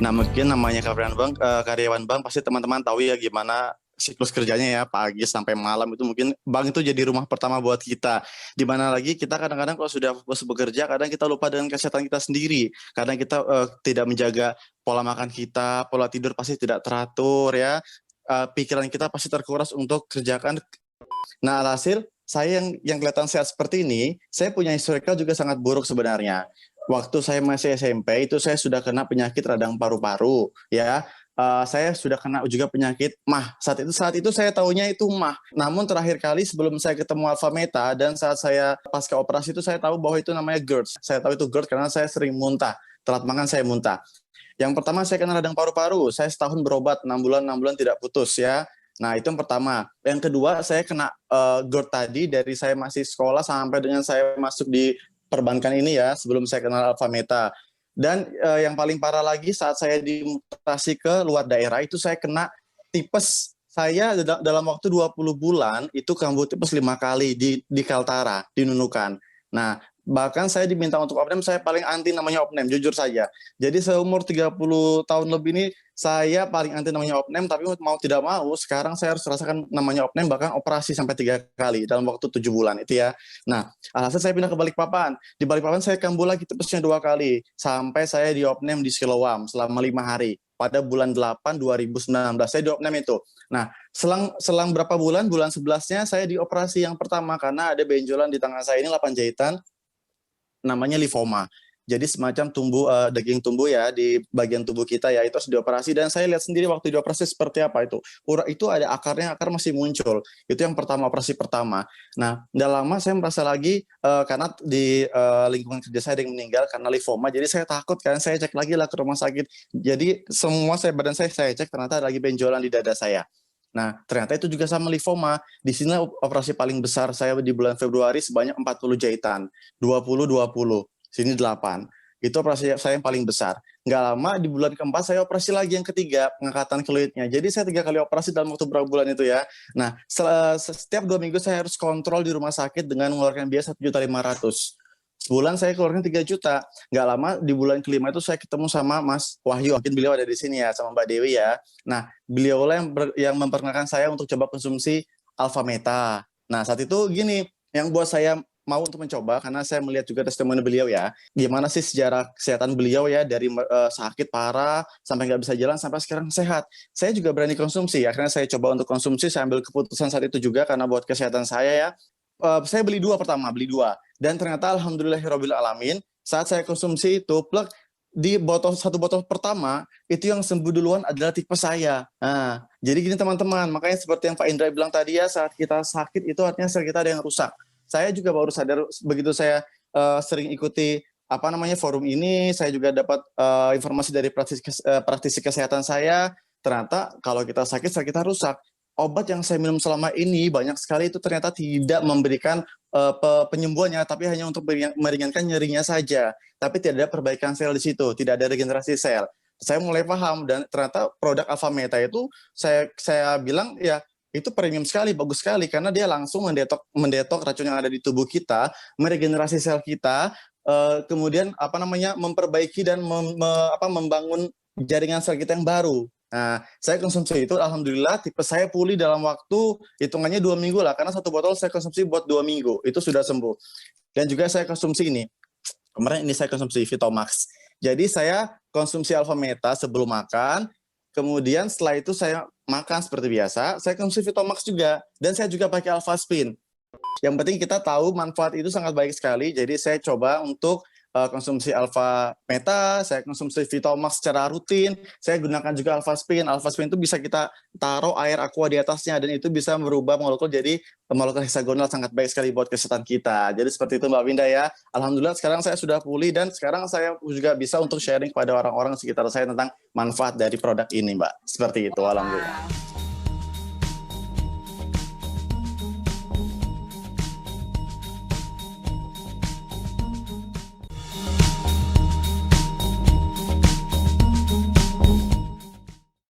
Nah, mungkin namanya karyawan bank pasti teman-teman tahu ya gimana siklus kerjanya ya, pagi sampai malam itu mungkin bank itu jadi rumah pertama buat kita. Di mana lagi kita kadang-kadang kalau sudah fokus bekerja, kadang kita lupa dengan kesehatan kita sendiri. Kadang kita tidak menjaga pola makan kita, pola tidur pasti tidak teratur ya. Pikiran kita pasti terkuras untuk kerjakan. Nah, alhasil saya yang kelihatan sehat seperti ini, saya punya historical juga sangat buruk sebenarnya. Waktu saya masih SMP itu saya sudah kena penyakit radang paru-paru, ya. Saya sudah kena juga penyakit MAH. Saat itu saya tahunya itu MAH. Namun terakhir kali sebelum saya ketemu Alpha Meta dan saat saya pasca operasi itu saya tahu bahwa itu namanya GERD. Saya tahu itu GERD karena saya sering muntah. Telat makan saya muntah. Yang pertama saya kena radang paru-paru. Saya setahun berobat 6 bulan tidak putus ya. Nah, itu yang pertama. Yang kedua, saya kena GERD tadi dari saya masih sekolah sampai dengan saya masuk di perbankan ini ya, sebelum saya kenal Alpha Meta. Dan yang paling parah lagi saat saya dimutasi ke luar daerah, itu saya kena tipes. Saya dalam waktu 20 bulan, itu kambuh tipes 5 kali di Kaltara, di Nunukan. Nah, bahkan saya diminta untuk opname, saya paling anti namanya opname, jujur saja. Jadi seumur 30 tahun lebih ini, saya paling anti namanya opname, tapi mau tidak mau, sekarang saya harus rasakan namanya opname, bahkan operasi sampai 3 kali dalam waktu 7 bulan itu ya. Nah, alhasil saya pindah ke Balikpapan. Di Balikpapan saya kambuh lagi tipesnya 2 kali, sampai saya di opname di Siloam selama 5 hari. Pada bulan 8 2019, saya di opname itu. Nah, selang berapa bulan, bulan 11-nya saya dioperasi yang pertama, karena ada benjolan di tangan saya ini 8 jahitan, namanya lipoma. Jadi semacam daging tumbuh ya di bagian tubuh kita ya, itu harus dioperasi dan saya lihat sendiri waktu dioperasi seperti apa itu. Urat itu ada akarnya, akar masih muncul. Itu yang pertama, operasi pertama. Nah, tidak lama saya merasa lagi karena di lingkungan kerja saya ada yang meninggal karena lipoma. Jadi saya takut kan, saya cek lagi lah ke rumah sakit. Jadi semua badan saya cek, ternyata ada lagi benjolan di dada saya. Nah, ternyata itu juga sama lipoma. Di sini operasi paling besar saya di bulan Februari sebanyak 40 jahitan. 20-20, sini 8. Itu operasi saya yang paling besar. Nggak lama, di bulan keempat saya operasi lagi yang ketiga, pengangkatan keloidnya. Jadi saya 3 kali operasi dalam waktu berapa bulan itu ya. Nah, setiap 2 minggu saya harus kontrol di rumah sakit dengan mengeluarkan biaya 1.500.000. Sebulan saya keluarkan 3 juta. Nggak lama, di bulan kelima itu saya ketemu sama Mas Wahyu. Mungkin beliau ada di sini ya, sama Mbak Dewi ya. Nah, beliau lah yang memperkenalkan saya untuk coba konsumsi Alpha Meta. Nah, saat itu gini, yang buat saya mau untuk mencoba, karena saya melihat juga testimoni beliau ya, gimana sih sejarah kesehatan beliau ya, dari sakit parah, sampai nggak bisa jalan, sampai sekarang sehat. Saya juga berani konsumsi, akhirnya saya coba untuk konsumsi, saya ambil keputusan saat itu juga, karena buat kesehatan saya ya. Saya beli 2 pertama, beli 2. Dan ternyata alhamdulillahirabbil alamin, saat saya konsumsi itu, plek, di satu botol pertama, itu yang sembuh duluan adalah tipe saya. Nah, jadi gini teman-teman, makanya seperti yang Pak Indra bilang tadi ya, saat kita sakit itu artinya sel kita ada yang rusak. Saya juga baru sadar begitu saya sering ikuti forum ini, saya juga dapat informasi dari praktisi kesehatan saya, ternyata kalau kita sakit, sel kita rusak. Obat yang saya minum selama ini banyak sekali itu ternyata tidak memberikan penyembuhannya, tapi hanya untuk meringankan nyerinya saja. Tapi tidak ada perbaikan sel di situ, tidak ada regenerasi sel. Saya mulai paham dan ternyata produk Alpha Meta itu saya bilang ya itu premium sekali, bagus sekali karena dia langsung mendetok racun yang ada di tubuh kita, meregenerasi sel kita, kemudian memperbaiki dan membangun jaringan sel kita yang baru. Nah, saya konsumsi itu, alhamdulillah tipe saya pulih dalam waktu hitungannya 2 minggu lah, karena satu botol saya konsumsi buat 2 minggu, itu sudah sembuh. Dan juga saya konsumsi ini, kemarin ini saya konsumsi Vitomax. Jadi saya konsumsi Alpha Meta sebelum makan, kemudian setelah itu saya makan seperti biasa, saya konsumsi Vitomax juga, dan saya juga pakai Alpha Spin. Yang penting kita tahu manfaat itu sangat baik sekali, jadi saya coba untuk konsumsi Alpha Meta, saya konsumsi Vitomax secara rutin, saya gunakan juga Alpha Spin. Alpha Spin itu bisa kita taruh air aqua di atasnya, dan itu bisa merubah molekul jadi molekul heksagonal, sangat baik sekali buat kesehatan kita. Jadi seperti itu Mbak Winda ya. Alhamdulillah sekarang saya sudah pulih, dan sekarang saya juga bisa untuk sharing kepada orang-orang sekitar saya tentang manfaat dari produk ini Mbak. Seperti itu, alhamdulillah.